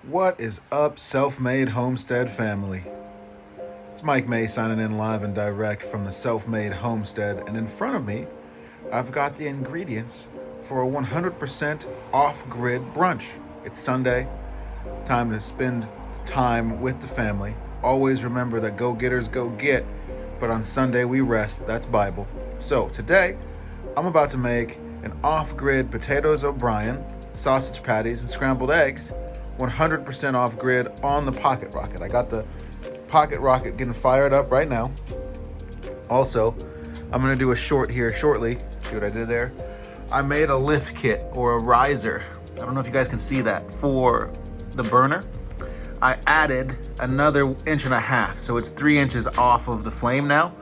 What is up, self-made homestead family? It's Mike May signing in live and direct from the self-made homestead, and in front of me, I've got the ingredients for a 100% off-grid brunch. It's Sunday, time to spend time with the family. Always remember that go-getters go get, but on Sunday we rest. That's Bible. So today, I'm about to make an off-grid potatoes O'Brien, sausage patties, and scrambled eggs, 100% off-grid on the Pocket Rocket. I got the Pocket Rocket getting fired up right now. Also, I'm gonna do a short here shortly. See what I did there? I made a lift kit or a riser. I don't know if you guys can see that for the burner. I added another 1.5 inches, so it's 3 inches off of the flame now.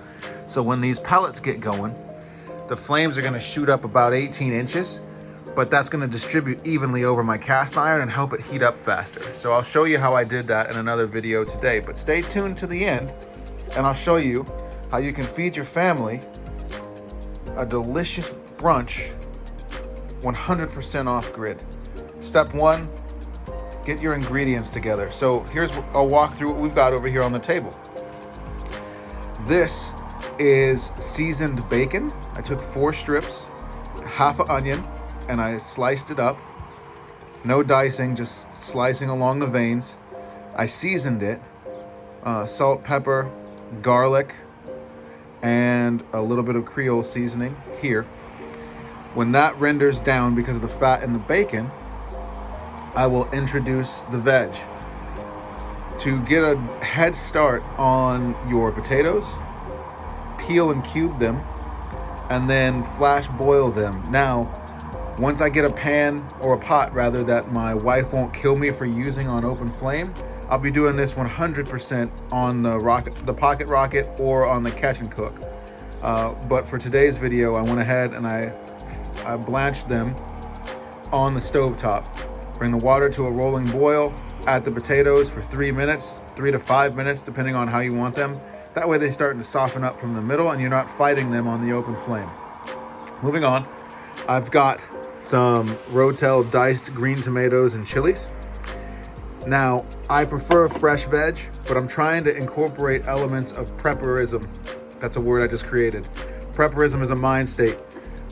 So when these pellets get going, the flames are gonna shoot up about 18 inches, but that's gonna distribute evenly over my cast iron and help it heat up faster. So I'll show you how I did that in another video today, but stay tuned to the end and I'll show you how you can feed your family a delicious brunch 100% off grid. Step one, get your ingredients together. So I'll walk through what we've got over here on the table. This is seasoned bacon. I took 4 strips, half an onion, and I sliced it up. No dicing, just slicing along the veins. I seasoned it, salt, pepper, garlic, and a little bit of Creole seasoning here. When that renders down because of the fat in the bacon, I will introduce the veg. To get a head start on your potatoes, peel and cube them, and then flash boil them. Now, once I get a pan, or a pot rather, that my wife won't kill me for using on open flame, I'll be doing this 100% on the Pocket Rocket or on the Catch and Cook. But for today's video, I went ahead and I blanched them on the stove top. Bring the water to a rolling boil, add the potatoes for 3 minutes, 3 to 5 minutes, depending on how you want them. That way they start to soften up from the middle and you're not fighting them on the open flame. Moving on, I've got some Rotel diced green tomatoes and chilies. Now, I prefer fresh veg, but I'm trying to incorporate elements of prepperism. That's a word I just created. Prepperism is a mind state,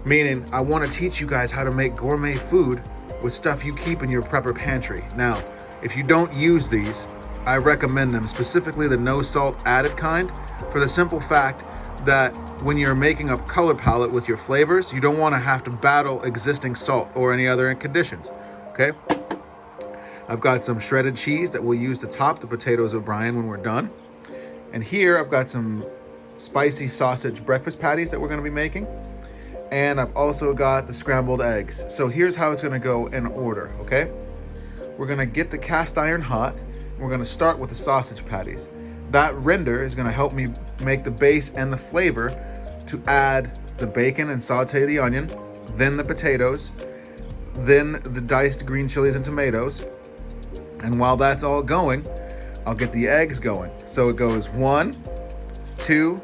meaning I want to teach you guys how to make gourmet food with stuff you keep in your prepper pantry. Now, if you don't use these, I recommend them, specifically the no salt added kind, for the simple fact that when you're making a color palette with your flavors, you don't want to have to battle existing salt or any other conditions, okay? I've got some shredded cheese that we'll use to top the potatoes O'Brien when we're done. And here I've got some spicy sausage breakfast patties that we're going to be making. And I've also got the scrambled eggs. So here's how it's going to go in order, okay? We're going to get the cast iron hot. We're going to start with the sausage patties. That render is going to help me make the base and the flavor to add the bacon and saute the onion, then the potatoes, then the diced green chilies and tomatoes. And while that's all going, I'll get the eggs going. So it goes 1, 2,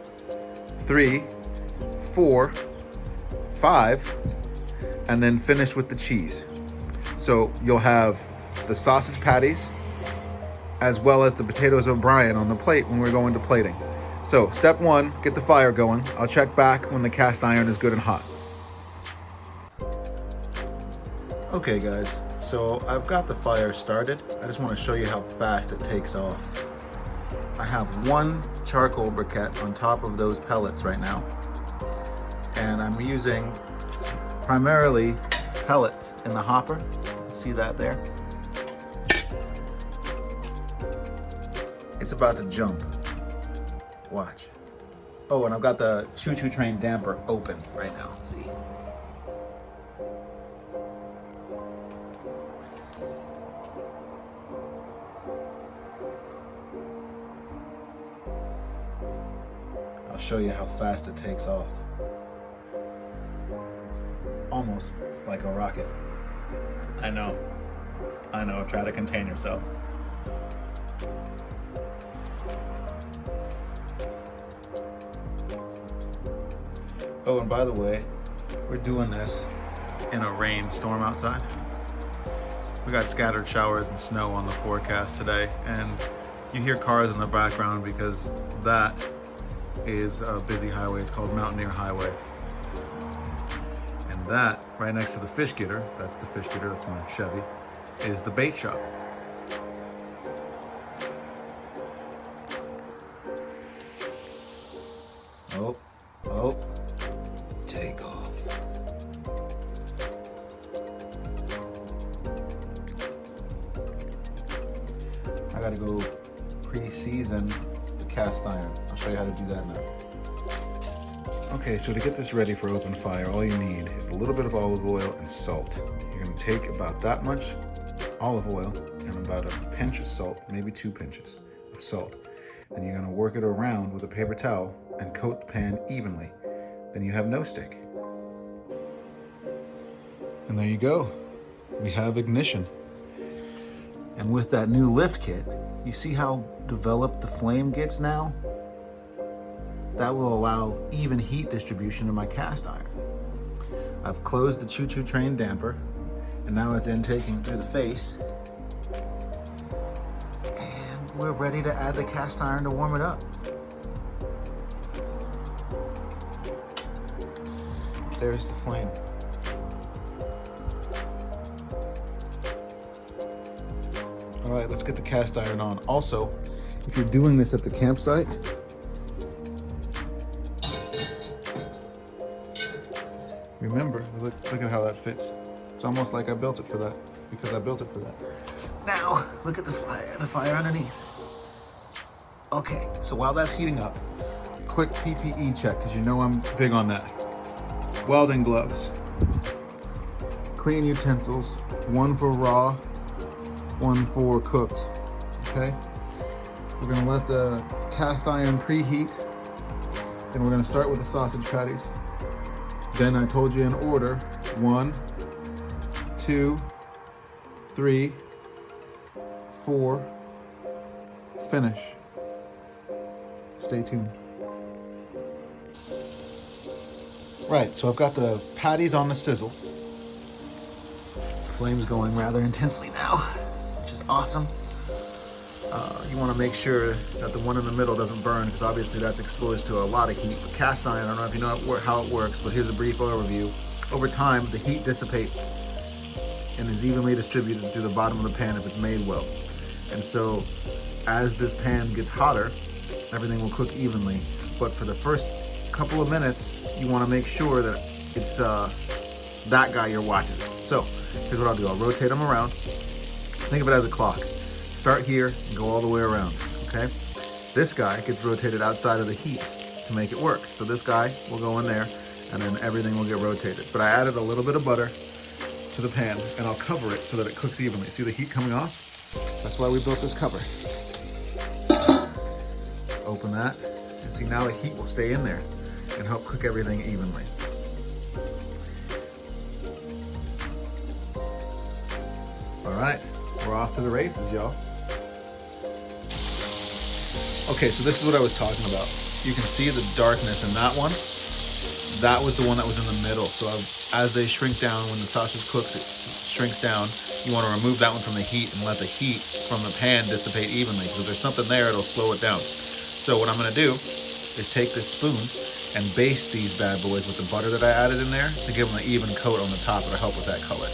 3, 4, 5, and then finish with the cheese. So you'll have the sausage patties as well as the potatoes O'Brien on the plate when we're going to plating. So step 1, get the fire going. I'll check back when the cast iron is good and hot. Okay guys, so I've got the fire started. I just want to show you how fast it takes off. I have 1 charcoal briquette on top of those pellets right now. And I'm using primarily pellets in the hopper. See that there? It's about to jump. Watch. Oh, and I've got the choo-choo train damper open right now. See? I'll show you how fast it takes off. Almost like a rocket. I know. Try to contain yourself. Oh, and by the way, we're doing this in a rainstorm outside. We got scattered showers and snow on the forecast today, and you hear cars in the background because that is a busy highway. It's called Mountaineer Highway. And that, right next to the fish getter, that's the fish getter, that's my Chevy, is the bait shop. Oh, take off. I gotta go pre-season the cast iron. I'll show you how to do that now. Okay, so to get this ready for open fire, all you need is a little bit of olive oil and salt. You're gonna take about that much olive oil and about a pinch of salt, maybe 2 pinches of salt. Then you're gonna work it around with a paper towel and coat the pan evenly. Then you have no stick. And there you go. We have ignition. And with that new lift kit, you see how developed the flame gets now? That will allow even heat distribution to my cast iron. I've closed the choo-choo train damper, and now it's intaking through the face. And we're ready to add the cast iron to warm it up. There's the flame. All right, let's get the cast iron on. Also, if you're doing this at the campsite, remember, look at how that fits. It's almost like I built it for that, because I built it for that. Now, look at the fire underneath. Okay, so while that's heating up, quick PPE check, because you know I'm big on that. Welding gloves, clean utensils, one for raw, one for cooked, okay? We're gonna let the cast iron preheat, then we're gonna start with the sausage patties. Then I told you in order, 1, 2, 3, 4, finish. Stay tuned. Right, so I've got the patties on the sizzle. Flame's going rather intensely now, which is awesome. You want to make sure that the one in the middle doesn't burn, because obviously that's exposed to a lot of heat. But cast iron, I don't know if you know how it works, but here's a brief overview. Over time, the heat dissipates and is evenly distributed through the bottom of the pan if it's made well. And so, as this pan gets hotter, everything will cook evenly. But for the first couple of minutes, you want to make sure that it's that guy you're watching. So, here's what I'll do. I'll rotate them around. Think of it as a clock. Start here and go all the way around, okay? This guy gets rotated outside of the heat to make it work. So this guy will go in there, and then everything will get rotated. But I added a little bit of butter to the pan, and I'll cover it so that it cooks evenly. See the heat coming off? That's why we built this cover. Open that, and see now the heat will stay in there and help cook everything evenly. All right, we're off to the races, y'all. Okay, so this is what I was talking about. You can see the darkness in that one. That was the one that was in the middle. So as they shrink down, when the sausage cooks, it shrinks down. You want to remove that one from the heat and let the heat from the pan dissipate evenly. Because if there's something there, it'll slow it down. So what I'm going to do is take this spoon and baste these bad boys with the butter that I added in there to give them an even coat on the top. It'll help with that color.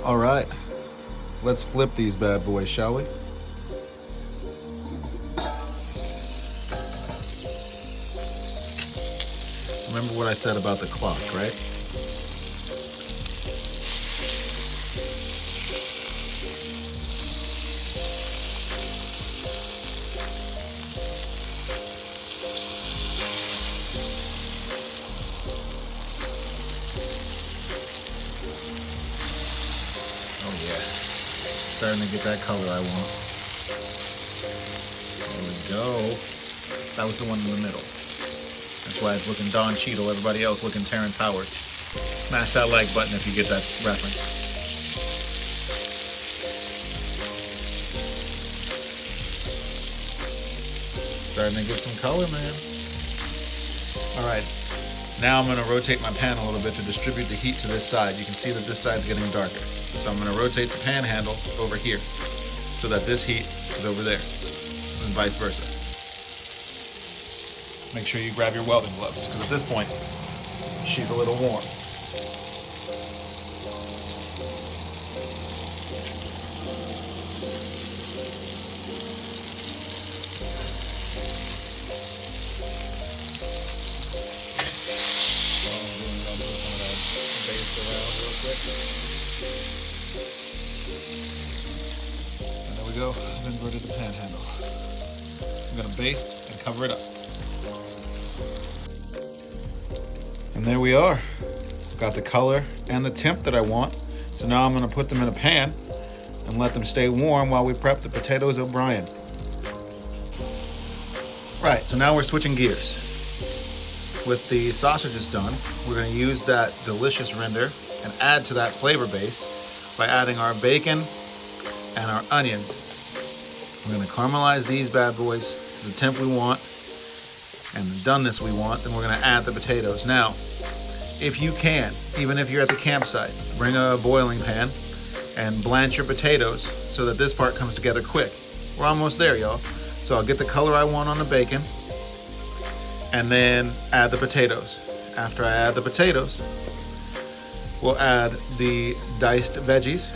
All right, let's flip these bad boys, shall we? Remember what I said about the clock, right? Starting to get that color I want. There we go. That was the one in the middle. That's why it's looking Don Cheadle, everybody else looking Terrence Howard. Smash that like button if you get that reference. Starting to get some color, man. All right, Now I'm gonna rotate my pan a little bit to distribute the heat to this side. You can see that this side's getting darker. So I'm gonna rotate the pan handle over here so that this heat is over there, and vice versa. Make sure you grab your welding gloves, because at this point, she's a little warm. And there we go, I've inverted the pan handle. I'm gonna baste and cover it up. And there we are. Got the color and the temp that I want. So now I'm gonna put them in a pan and let them stay warm while we prep the potatoes O'Brien. Right, so now we're switching gears. With the sausages done, we're gonna use that delicious render and add to that flavor base by adding our bacon and our onions. We're gonna caramelize these bad boys to the temp we want and the doneness we want, then we're gonna add the potatoes. Now, if you can, even if you're at the campsite, bring a boiling pan and blanch your potatoes so that this part comes together quick. We're almost there, y'all. So I'll get the color I want on the bacon and then add the potatoes. After I add the potatoes, we'll add the diced veggies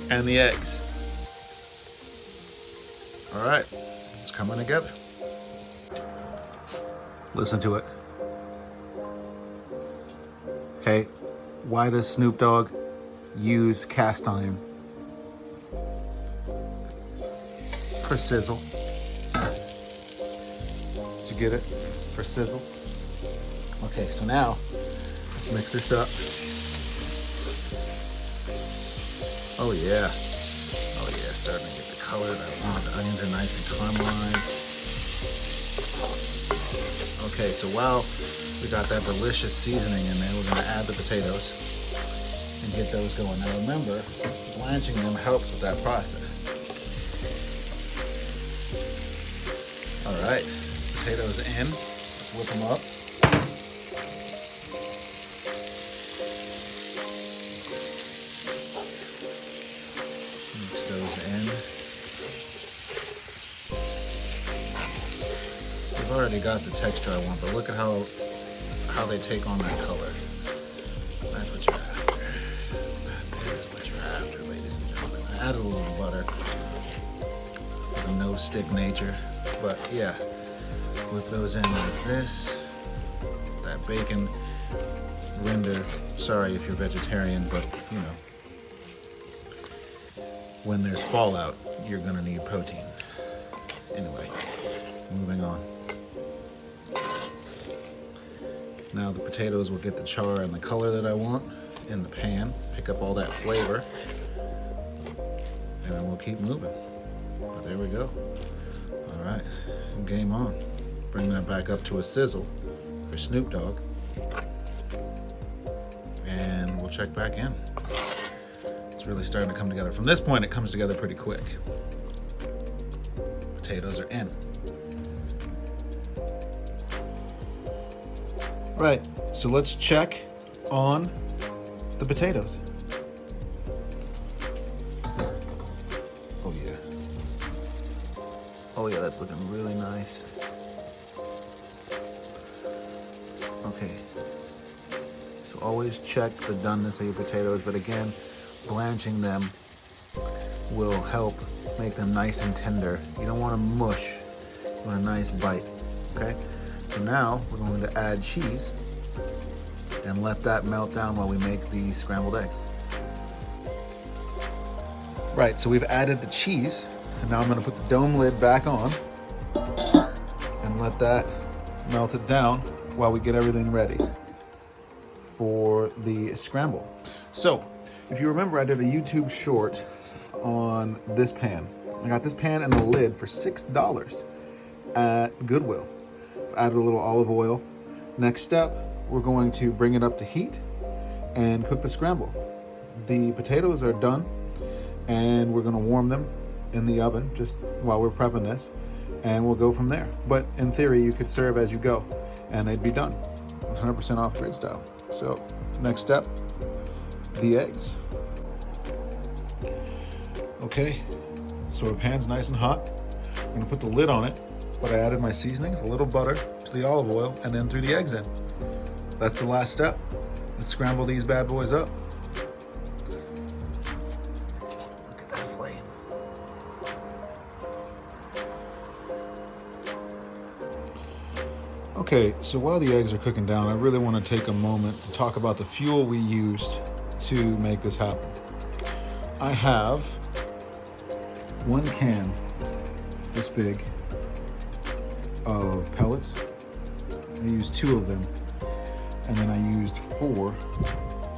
and the eggs. All right, it's coming together. Listen to it. Okay, why does Snoop Dogg use cast iron? For sizzle. Did you get it? For sizzle. Okay, so now let's mix this up. Oh yeah. Oh yeah, starting to get the color that I want. The onions are nice and caramelized. Okay, so while we got that delicious seasoning in there, we're gonna add the potatoes and get those going. Now remember, blanching them helps with that process. All right, potatoes in. Let's whip them up. Mix those in. We've already got the texture I want, but look at how they take on that color. That's what you're after. That is what you're after, ladies and gentlemen. I added a little butter for the no stick nature, but yeah, whip those in like this. That bacon render. Sorry if you're vegetarian, but you know, when there's fallout, you're gonna need protein. Anyway, moving on. Now the potatoes will get the char and the color that I want in the pan, pick up all that flavor, and then we'll keep moving. But there we go. All right, game on. Bring that back up to a sizzle for Snoop Dogg, and we'll check back in. It's really starting to come together. From this point, it comes together pretty quick. Potatoes are in. Right, so let's check on the potatoes. Oh yeah. Oh yeah, that's looking really nice. Okay. So always check the doneness of your potatoes, but again, blanching them will help make them nice and tender. You don't want to mush, you want a nice bite, okay? So now we're going to add cheese and let that melt down while we make the scrambled eggs. Right, so we've added the cheese, and now I'm going to put the dome lid back on and let that melt it down while we get everything ready for the scramble. So, if you remember, I did a YouTube short on this pan. I got this pan and a lid for $6 at Goodwill. Added a little olive oil. Next step, we're going to bring it up to heat and cook the scramble. The potatoes are done, and we're going to warm them in the oven just while we're prepping this, and we'll go from there. But in theory, you could serve as you go, and they'd be done. 100% off-grid style. So next step, the eggs. Okay, so our pan's nice and hot. I'm gonna put the lid on it, but I added my seasonings, a little butter to the olive oil, and then threw the eggs in. That's the last step. Let's scramble these bad boys up. Look at that flame. Okay, so while the eggs are cooking down, I really want to take a moment to talk about the fuel we used to make this happen. I have 1 can, this big, of pellets. I used 2 of them. And then I used 4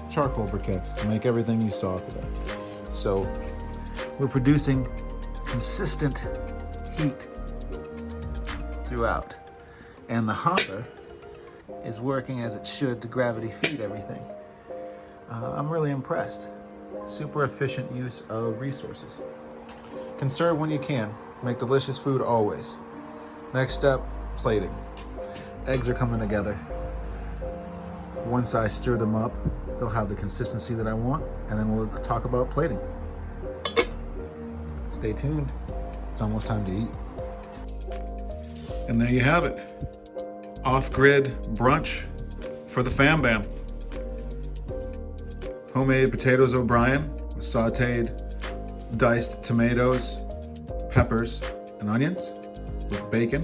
charcoal briquettes to make everything you saw today. So we're producing consistent heat throughout. And the hopper is working as it should to gravity feed everything. I'm really impressed. Super efficient use of resources. Conserve when you can. Make delicious food always. Next step, plating. Eggs are coming together. Once I stir them up, they'll have the consistency that I want, and then we'll talk about plating. Stay tuned. It's almost time to eat. And there you have it. Off-Grid Brunch for the fam bam. Homemade potatoes O'Brien with sauteed diced tomatoes, peppers, and onions with bacon,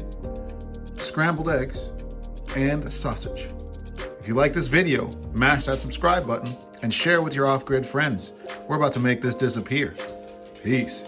scrambled eggs, and sausage. If you like this video, mash that subscribe button and share with your off-grid friends. We're about to make this disappear. Peace.